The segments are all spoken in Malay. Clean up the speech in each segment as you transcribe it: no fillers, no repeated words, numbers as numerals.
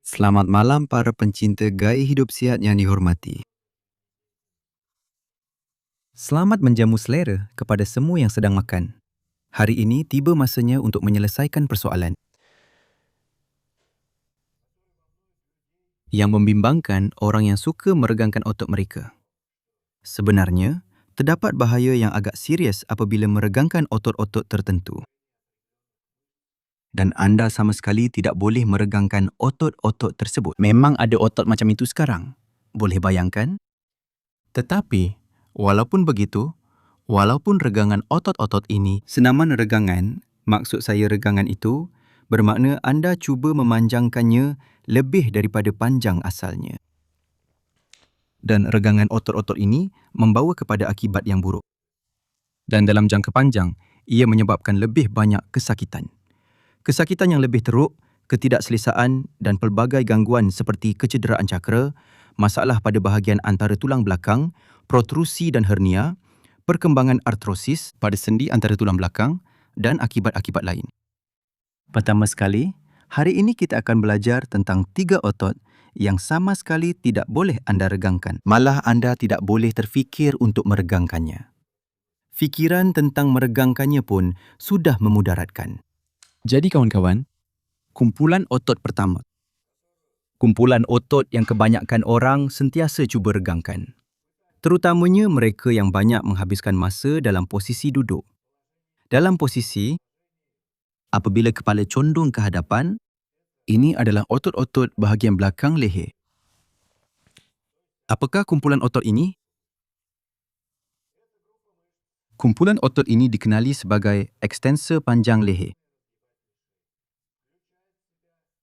Selamat malam para pencinta gaya hidup sihat yang dihormati. Selamat menjamu selera kepada semua yang sedang makan. Hari ini tiba masanya untuk menyelesaikan persoalan yang membimbangkan orang yang suka meregangkan otot mereka. Sebenarnya, terdapat bahaya yang agak serius apabila meregangkan otot-otot tertentu. Dan anda sama sekali tidak boleh meregangkan otot-otot tersebut. Memang ada otot macam itu sekarang. Boleh bayangkan? Tetapi, walaupun begitu, walaupun regangan otot-otot ini senaman regangan, maksud saya regangan itu bermakna anda cuba memanjangkannya lebih daripada panjang asalnya. Dan regangan otot-otot ini membawa kepada akibat yang buruk. Dan dalam jangka panjang, ia menyebabkan lebih banyak kesakitan. Kesakitan yang lebih teruk, ketidakselesaan dan pelbagai gangguan seperti kecederaan cakra, masalah pada bahagian antara tulang belakang, protrusi dan hernia, perkembangan artrosis pada sendi antara tulang belakang dan akibat-akibat lain. Pertama sekali, hari ini kita akan belajar tentang 3 otot yang sama sekali tidak boleh anda regangkan. Malah anda tidak boleh terfikir untuk meregangkannya. Fikiran tentang meregangkannya pun sudah memudaratkan. Jadi kawan-kawan, kumpulan otot pertama. Kumpulan otot yang kebanyakan orang sentiasa cuba regangkan. Terutamanya mereka yang banyak menghabiskan masa dalam posisi duduk. Dalam posisi, apabila kepala condong ke hadapan, ini adalah otot-otot bahagian belakang leher. Apakah kumpulan otot ini? Kumpulan otot ini dikenali sebagai ekstensor panjang leher.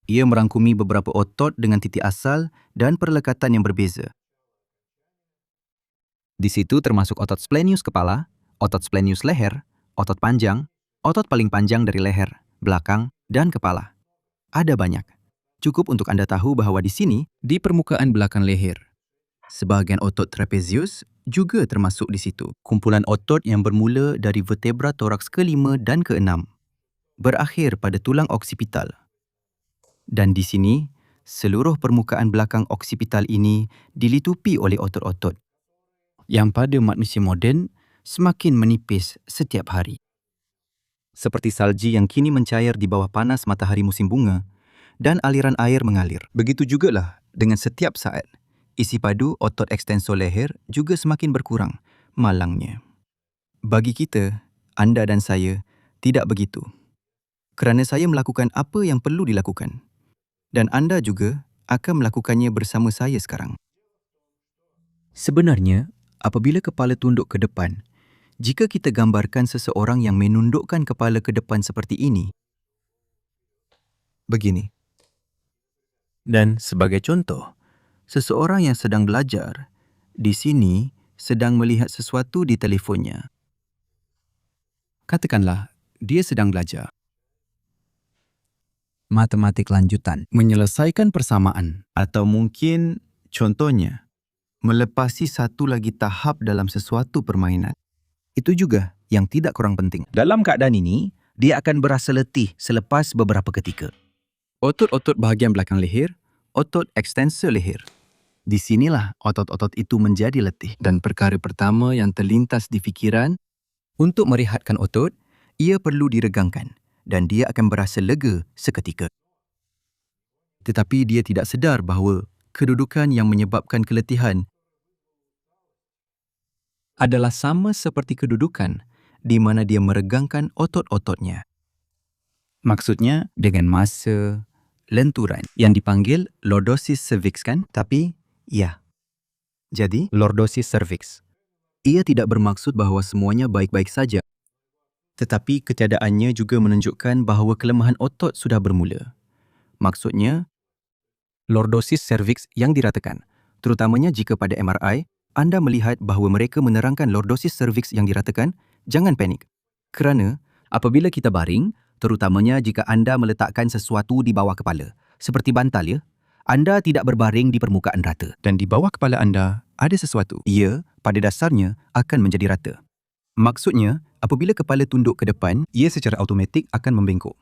Ia merangkumi beberapa otot dengan titik asal dan perlekatan yang berbeza. Di situ termasuk otot splenius kepala, otot splenius leher, otot panjang, otot paling panjang dari leher, belakang, dan kepala. Ada banyak. Cukup untuk anda tahu bahawa di sini, di permukaan belakang leher, sebahagian otot trapezius juga termasuk di situ. Kumpulan otot yang bermula dari vertebra toraks ke-5 dan ke-6, berakhir pada tulang oksipital. Dan di sini, seluruh permukaan belakang oksipital ini dilitupi oleh otot-otot yang pada manusia moden semakin menipis setiap hari. Seperti salji yang kini mencair di bawah panas matahari musim bunga dan aliran air mengalir. Begitu jugalah dengan setiap saat, isi padu otot ekstensor leher juga semakin berkurang malangnya. Bagi kita, anda dan saya, tidak begitu. Kerana saya melakukan apa yang perlu dilakukan. Dan anda juga akan melakukannya bersama saya sekarang. Sebenarnya, apabila kepala tunduk ke depan, jika kita gambarkan seseorang yang menundukkan kepala ke depan seperti ini, begini. Dan sebagai contoh, seseorang yang sedang belajar, di sini sedang melihat sesuatu di telefonnya. Katakanlah, dia sedang belajar matematik lanjutan, menyelesaikan persamaan, atau mungkin contohnya, melepasi satu lagi tahap dalam sesuatu permainan. Itu juga yang tidak kurang penting. Dalam keadaan ini, dia akan berasa letih selepas beberapa ketika. Otot-otot bahagian belakang leher, otot ekstensor leher. Di sinilah otot-otot itu menjadi letih. Dan perkara pertama yang terlintas di fikiran, untuk merehatkan otot, ia perlu diregangkan. Dan dia akan berasa lega seketika. Tetapi dia tidak sedar bahawa kedudukan yang menyebabkan keletihan adalah sama seperti kedudukan di mana dia meregangkan otot-ototnya. Maksudnya dengan masa lenturan yang dipanggil lordosis cervix kan? Tapi, ya. Jadi, lordosis cervix. Ia tidak bermaksud bahawa semuanya baik-baik saja. Tetapi ketiadaannya juga menunjukkan bahawa kelemahan otot sudah bermula. Maksudnya, lordosis cervix yang diratakan. Terutamanya jika pada MRI, anda melihat bahawa mereka menerangkan lordosis cervix yang diratakan, jangan panik. Kerana, apabila kita baring, terutamanya jika anda meletakkan sesuatu di bawah kepala, seperti bantal ya, anda tidak berbaring di permukaan rata. Dan di bawah kepala anda ada sesuatu. Ia, pada dasarnya, akan menjadi rata. Maksudnya, apabila kepala tunduk ke depan, ia secara automatik akan membengkok.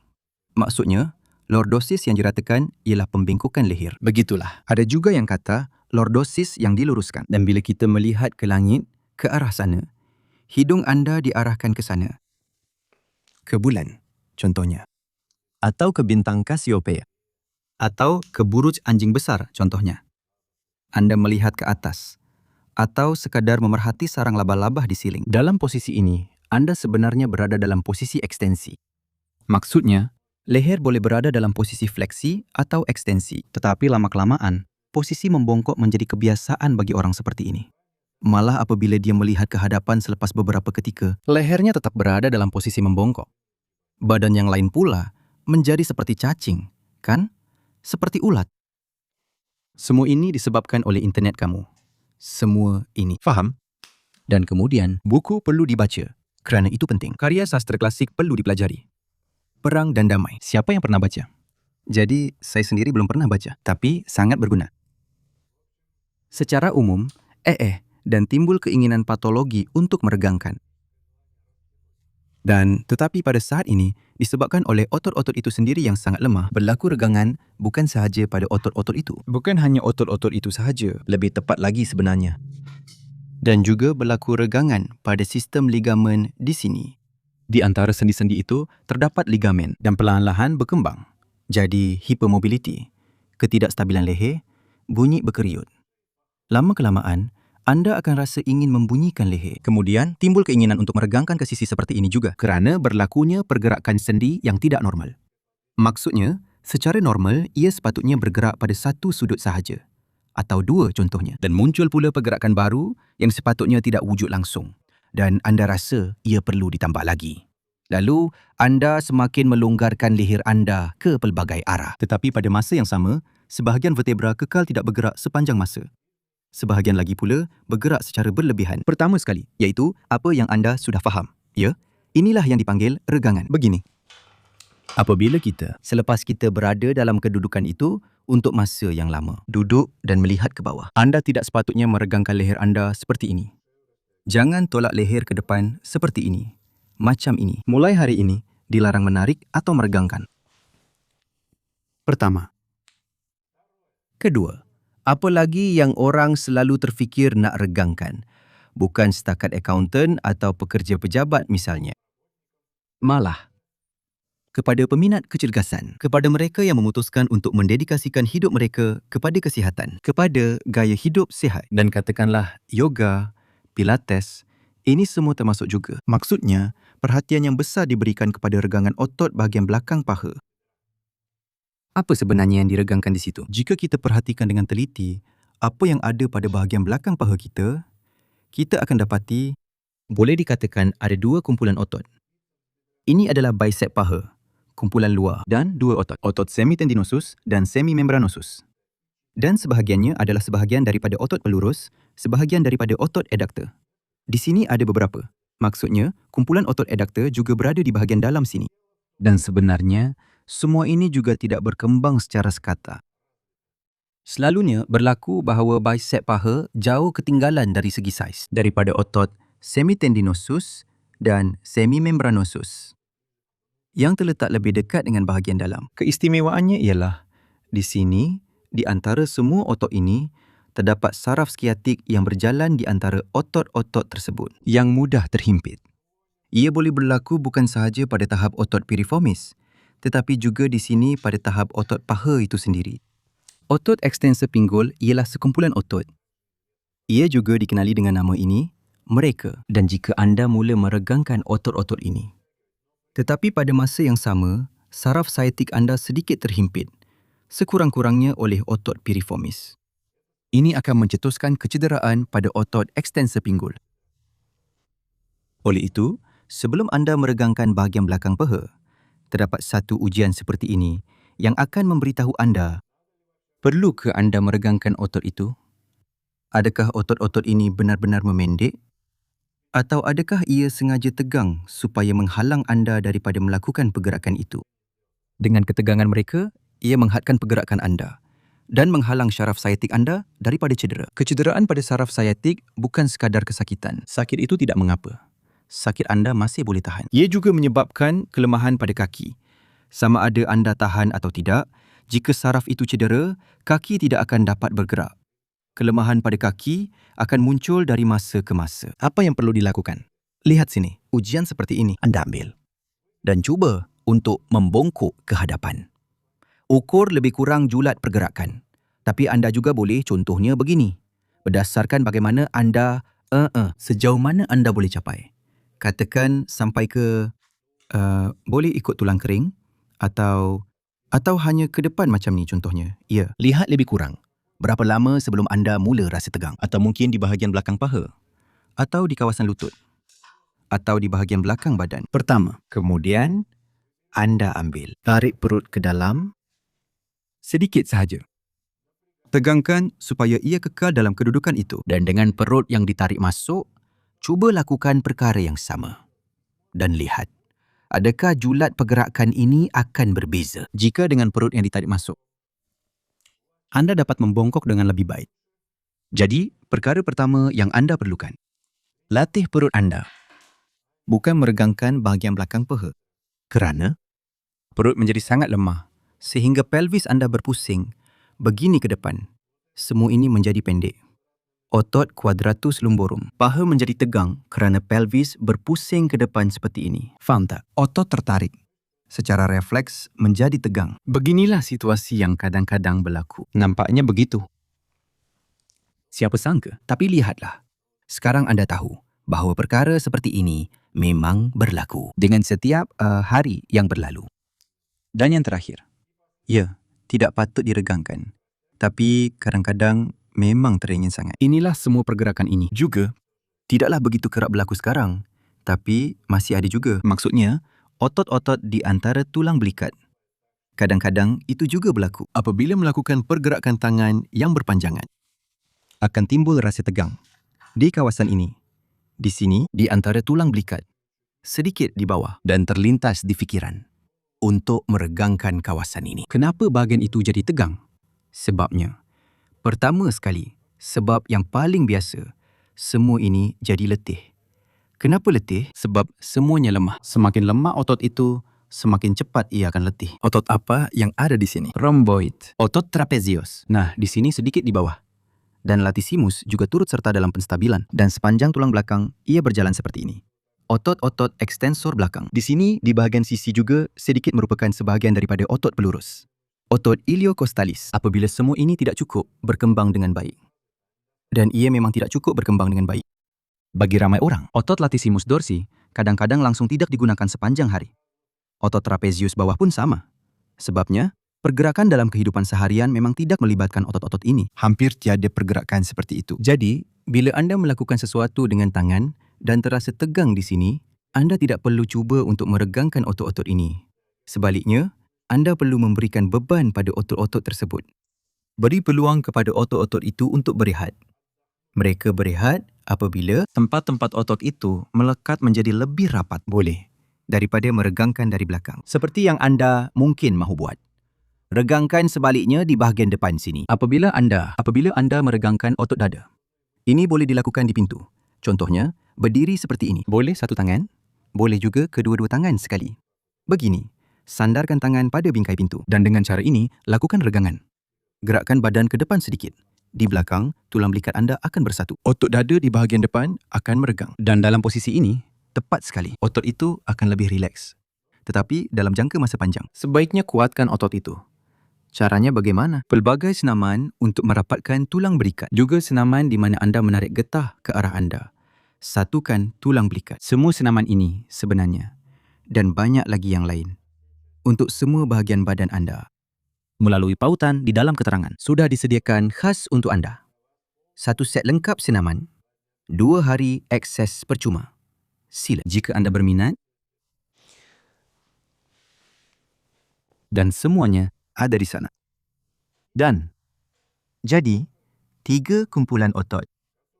Maksudnya, Lordosis yang diratakan ialah pembengkokan leher. Begitulah. Ada juga yang kata lordosis yang diluruskan. Dan bila kita melihat ke langit, ke arah sana, hidung anda diarahkan ke sana. Ke bulan, contohnya. Atau ke bintang Cassiopeia. Atau ke buruj anjing besar, contohnya. Anda melihat ke atas. Atau sekadar memerhati sarang labah-labah di siling. Dalam posisi ini, Anda sebenarnya berada dalam posisi ekstensi. Maksudnya, leher boleh berada dalam posisi fleksi atau ekstensi. Tetapi lama-kelamaan, posisi membongkok menjadi kebiasaan bagi orang seperti ini. Malah apabila dia melihat ke hadapan selepas beberapa ketika, lehernya tetap berada dalam posisi membongkok. Badan yang lain pula menjadi seperti cacing, kan? Seperti ulat. Semua ini disebabkan oleh internet kamu. Semua ini. Faham? Dan kemudian, buku perlu dibaca. Kerana itu penting. Karya sastra klasik perlu dipelajari. Perang dan Damai. Siapa yang pernah baca? Jadi, saya sendiri belum pernah baca, tapi sangat berguna. Secara umum, dan timbul keinginan patologi untuk meregangkan. Dan tetapi pada saat ini, disebabkan oleh otot-otot itu sendiri yang sangat lemah, berlaku regangan bukan sahaja pada otot-otot itu. Bukan hanya otot-otot itu sahaja, lebih tepat lagi sebenarnya. Dan juga berlaku regangan pada sistem ligamen di sini. Di antara sendi-sendi itu, terdapat ligamen dan perlahan-lahan berkembang. Jadi, hypermobility, ketidakstabilan leher, bunyi berkeriut. Lama-kelamaan, Anda akan rasa ingin membunyikan leher. Kemudian, timbul keinginan untuk meregangkan ke sisi seperti ini juga kerana berlakunya pergerakan sendi yang tidak normal. Maksudnya, secara normal, ia sepatutnya bergerak pada satu sudut sahaja. Atau dua contohnya. Dan muncul pula pergerakan baru yang sepatutnya tidak wujud langsung. Dan anda rasa ia perlu ditambah lagi. Lalu, anda semakin melonggarkan leher anda ke pelbagai arah. Tetapi pada masa yang sama, sebahagian vertebra kekal tidak bergerak sepanjang masa. Sebahagian lagi pula bergerak secara berlebihan. Pertama sekali, iaitu apa yang anda sudah faham. Ya, inilah yang dipanggil regangan. Begini. Apabila kita, selepas kita berada dalam kedudukan itu untuk masa yang lama, duduk dan melihat ke bawah, anda tidak sepatutnya meregangkan leher anda seperti ini. Jangan tolak leher ke depan seperti ini. Macam ini. Mulai hari ini, dilarang menarik atau meregangkan. Pertama. Kedua, apa lagi yang orang selalu terfikir nak regangkan? Bukan setakat akaunten atau pekerja pejabat misalnya. Malah, kepada peminat kecergasan, kepada mereka yang memutuskan untuk mendedikasikan hidup mereka kepada kesihatan, kepada gaya hidup sihat, dan katakanlah yoga, pilates, ini semua termasuk juga. Maksudnya, perhatian yang besar diberikan kepada regangan otot bahagian belakang paha. Apa sebenarnya yang diregangkan di situ? Jika kita perhatikan dengan teliti, apa yang ada pada bahagian belakang paha kita, kita akan dapati, boleh dikatakan ada dua kumpulan otot. Ini adalah bicep paha, kumpulan luar, dan dua otot, otot semitendinosus dan semimembranosus. Dan sebahagiannya adalah sebahagian daripada otot pelurus, sebahagian daripada otot adductor. Di sini ada beberapa. Maksudnya, kumpulan otot adductor juga berada di bahagian dalam sini. Dan sebenarnya, semua ini juga tidak berkembang secara sekata. Selalunya berlaku bahawa bicep paha jauh ketinggalan dari segi saiz daripada otot semitendinosus dan semimembranosus yang terletak lebih dekat dengan bahagian dalam. Keistimewaannya ialah, di sini, di antara semua otot ini, terdapat saraf skiatik yang berjalan di antara otot-otot tersebut yang mudah terhimpit. Ia boleh berlaku bukan sahaja pada tahap otot piriformis, tetapi juga di sini pada tahap otot paha itu sendiri. Otot ekstensor pinggul ialah sekumpulan otot. Ia juga dikenali dengan nama ini, mereka. Dan jika anda mula meregangkan otot-otot ini, tetapi pada masa yang sama, saraf sciatic anda sedikit terhimpit, sekurang-kurangnya oleh otot piriformis. Ini akan mencetuskan kecederaan pada otot ekstensor pinggul. Oleh itu, sebelum anda meregangkan bahagian belakang paha, terdapat satu ujian seperti ini yang akan memberitahu anda, perlukah anda meregangkan otot itu? Adakah otot-otot ini benar-benar memendek? Atau adakah ia sengaja tegang supaya menghalang anda daripada melakukan pergerakan itu? Dengan ketegangan mereka, ia menghadkan pergerakan anda dan menghalang syaraf sciatic anda daripada cedera. Kecederaan pada saraf sciatic bukan sekadar kesakitan. Sakit itu tidak mengapa. Sakit anda masih boleh tahan. Ia juga menyebabkan kelemahan pada kaki. Sama ada anda tahan atau tidak, jika saraf itu cedera, kaki tidak akan dapat bergerak. Kelemahan pada kaki akan muncul dari masa ke masa. Apa yang perlu dilakukan? Lihat sini, ujian seperti ini anda ambil. Dan cuba untuk membongkok ke hadapan. Ukur lebih kurang julat pergerakan. Tapi anda juga boleh contohnya begini. Berdasarkan bagaimana anda, sejauh mana anda boleh capai. Katakan sampai ke, boleh ikut tulang kering atau hanya ke depan macam ni contohnya. Ya, lihat lebih kurang. Berapa lama sebelum anda mula rasa tegang? Atau mungkin di bahagian belakang paha? Atau di kawasan lutut? Atau di bahagian belakang badan? Pertama, kemudian anda ambil. Tarik perut ke dalam. Sedikit sahaja. Tegangkan supaya ia kekal dalam kedudukan itu. Dan dengan perut yang ditarik masuk, cuba lakukan perkara yang sama. Dan lihat, adakah julat pergerakan ini akan berbeza? Jika dengan perut yang ditarik masuk, anda dapat membongkok dengan lebih baik. Jadi, perkara pertama yang anda perlukan, latih perut anda. Bukan meregangkan bahagian belakang paha. Kerana perut menjadi sangat lemah sehingga pelvis anda berpusing begini ke depan. Semua ini menjadi pendek. Otot quadratus lumborum. Paha menjadi tegang kerana pelvis berpusing ke depan seperti ini. Faham tak? Otot tertarik. Secara refleks menjadi tegang. Beginilah situasi yang kadang-kadang berlaku. Nampaknya begitu. Siapa sangka? Tapi lihatlah. Sekarang anda tahu bahawa perkara seperti ini memang berlaku dengan setiap hari yang berlalu. Dan yang terakhir, ya, tidak patut diregangkan. Tapi kadang-kadang memang teringin sangat. Inilah semua pergerakan ini. Juga, tidaklah begitu kerap berlaku sekarang. Tapi masih ada juga. Maksudnya, otot-otot di antara tulang belikat. Kadang-kadang itu juga berlaku. Apabila melakukan pergerakan tangan yang berpanjangan, akan timbul rasa tegang. Di kawasan ini, di sini, di antara tulang belikat, sedikit di bawah dan terlintas di fikiran untuk meregangkan kawasan ini. Kenapa bahagian itu jadi tegang? Sebabnya, pertama sekali, sebab yang paling biasa, semua ini jadi letih. Kenapa letih? Sebab semuanya lemah. Semakin lemah otot itu, semakin cepat ia akan letih. Otot apa yang ada di sini? Rhomboid. Otot trapezius. Nah, di sini sedikit di bawah. Dan latissimus juga turut serta dalam penstabilan. Dan sepanjang tulang belakang, ia berjalan seperti ini. Otot-otot ekstensor belakang. Di sini, di bahagian sisi juga sedikit merupakan sebahagian daripada otot pelurus. Otot iliocostalis. Apabila semua ini tidak cukup berkembang dengan baik. Dan ia memang tidak cukup berkembang dengan baik. Bagi ramai orang, otot latissimus dorsi kadang-kadang langsung tidak digunakan sepanjang hari. Otot trapezius bawah pun sama. Sebabnya, pergerakan dalam kehidupan seharian memang tidak melibatkan otot-otot ini. Hampir tiada pergerakan seperti itu. Jadi, bila anda melakukan sesuatu dengan tangan dan terasa tegang di sini, anda tidak perlu cuba untuk meregangkan otot-otot ini. Sebaliknya, anda perlu memberikan beban pada otot-otot tersebut. Beri peluang kepada otot-otot itu untuk berehat. Mereka berehat apabila tempat-tempat otot itu melekat menjadi lebih rapat boleh daripada meregangkan dari belakang. Seperti yang anda mungkin mahu buat. Regangkan sebaliknya di bahagian depan sini. Apabila anda meregangkan otot dada. Ini boleh dilakukan di pintu. Contohnya, berdiri seperti ini. Boleh satu tangan, boleh juga kedua-dua tangan sekali. Begini, sandarkan tangan pada bingkai pintu. Dan dengan cara ini, lakukan regangan. Gerakkan badan ke depan sedikit. Di belakang, tulang belikat anda akan bersatu. Otot dada di bahagian depan akan meregang. Dan dalam posisi ini, tepat sekali. Otot itu akan lebih rileks. Tetapi dalam jangka masa panjang, sebaiknya kuatkan otot itu. Caranya bagaimana? Pelbagai senaman untuk merapatkan tulang belikat. Juga senaman di mana anda menarik getah ke arah anda. Satukan tulang belikat. Semua senaman ini sebenarnya. Dan banyak lagi yang lain. Untuk semua bahagian badan anda. Melalui pautan di dalam keterangan. Sudah disediakan khas untuk anda. 1 set lengkap senaman. 2 hari akses percuma. Sila jika anda berminat. Dan semuanya ada di sana. Dan, jadi, 3 kumpulan otot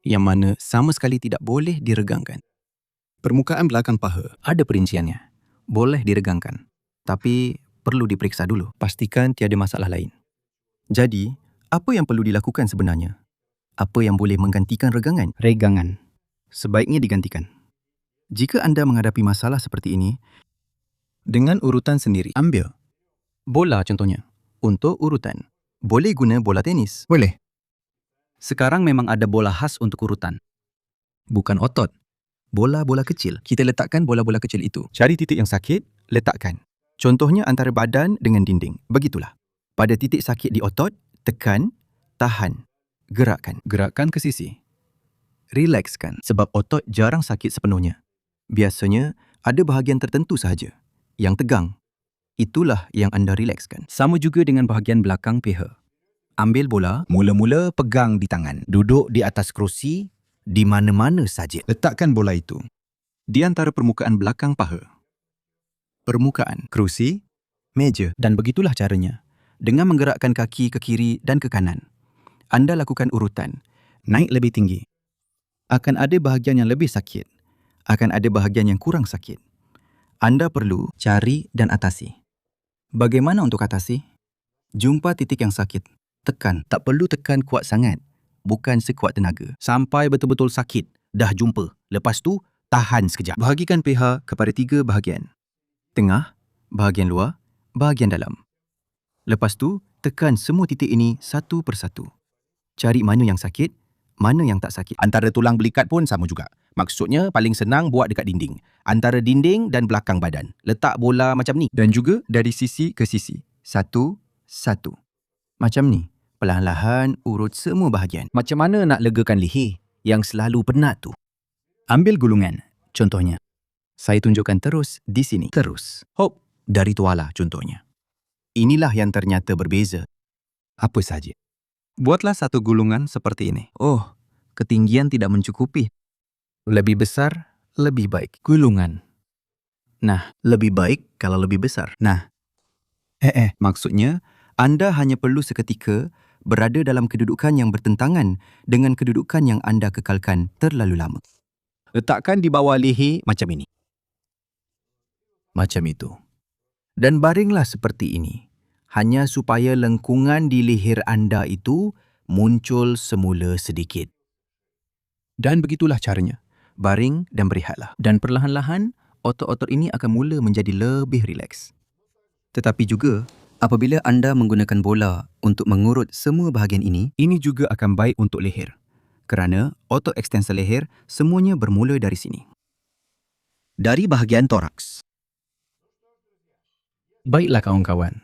yang mana sama sekali tidak boleh diregangkan. Permukaan belakang paha ada perinciannya. Boleh diregangkan. Tapi perlu diperiksa dulu. Pastikan tiada masalah lain. Jadi, apa yang perlu dilakukan sebenarnya? Apa yang boleh menggantikan regangan? Regangan. Sebaiknya digantikan. Jika anda menghadapi masalah seperti ini, dengan urutan sendiri, ambil Bola contohnya. Untuk urutan. Boleh guna bola tenis. Boleh. Sekarang memang ada bola khas untuk urutan. Bukan otot. Bola-bola kecil. Kita letakkan bola-bola kecil itu. Cari titik yang sakit, letakkan. Contohnya antara badan dengan dinding. Begitulah. Pada titik sakit di otot, tekan, tahan, gerakkan. Gerakkan ke sisi. Rilekskan sebab otot jarang sakit sepenuhnya. Biasanya ada bahagian tertentu sahaja yang tegang. Itulah yang anda rilekskan. Sama juga dengan bahagian belakang peha. Ambil bola, Mula-mula pegang di tangan. Duduk di atas kerusi, di mana-mana saja. Letakkan bola itu. di antara permukaan belakang paha. Permukaan, kerusi, meja dan begitulah caranya. Dengan menggerakkan kaki ke kiri dan ke kanan. Anda lakukan urutan. Naik lebih tinggi. Akan ada bahagian yang lebih sakit. Akan ada bahagian yang kurang sakit. Anda perlu cari dan atasi. Bagaimana untuk atasi? Jumpa titik yang sakit. Tekan. Tak perlu tekan kuat sangat. Bukan sekuat tenaga. Sampai betul-betul sakit. Dah jumpa. Lepas tu, tahan sekejap. Bahagikan pH kepada 3 bahagian. Tengah, bahagian luar, bahagian dalam. Lepas tu, tekan semua titik ini satu persatu. Cari mana yang sakit, mana yang tak sakit. Antara tulang belikat pun sama juga. Maksudnya paling senang buat dekat dinding. Antara dinding dan belakang badan. Letak bola macam ni. Dan juga dari sisi ke sisi. Satu-satu. Macam ni. Perlahan-lahan urut semua bahagian. Macam mana nak legakan leher yang selalu penat tu? Ambil gulungan. Contohnya. Saya tunjukkan terus di sini. Terus. Hop, dari tuala contohnya. Inilah yang ternyata berbeza. Apa saja? Buatlah satu gulungan seperti ini. Oh, ketinggian tidak mencukupi. Lebih besar, lebih baik. Gulungan. Nah, lebih baik kalau lebih besar. Nah, maksudnya, anda hanya perlu seketika berada dalam kedudukan yang bertentangan dengan kedudukan yang anda kekalkan terlalu lama. Letakkan di bawah leher macam ini. Macam itu. Dan baringlah seperti ini. Hanya supaya lengkungan di leher anda itu muncul semula sedikit. Dan begitulah caranya. Baring dan berehatlah. Dan perlahan-lahan, otot-otot ini akan mula menjadi lebih rileks. Tetapi juga, apabila anda menggunakan bola untuk mengurut semua bahagian ini juga akan baik untuk leher. Kerana otot ekstensor leher semuanya bermula dari sini. Dari bahagian toraks. Baiklah kawan-kawan.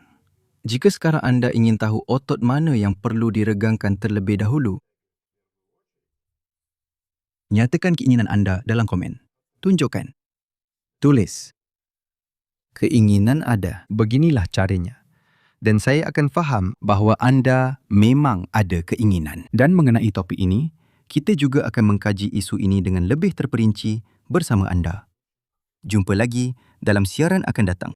Jika sekarang anda ingin tahu otot mana yang perlu diregangkan terlebih dahulu, nyatakan keinginan anda dalam komen. Tunjukkan. Tulis. Keinginan ada. Beginilah caranya. Dan saya akan faham bahawa anda memang ada keinginan. Dan mengenai topik ini, kita juga akan mengkaji isu ini dengan lebih terperinci bersama anda. Jumpa lagi dalam siaran akan datang.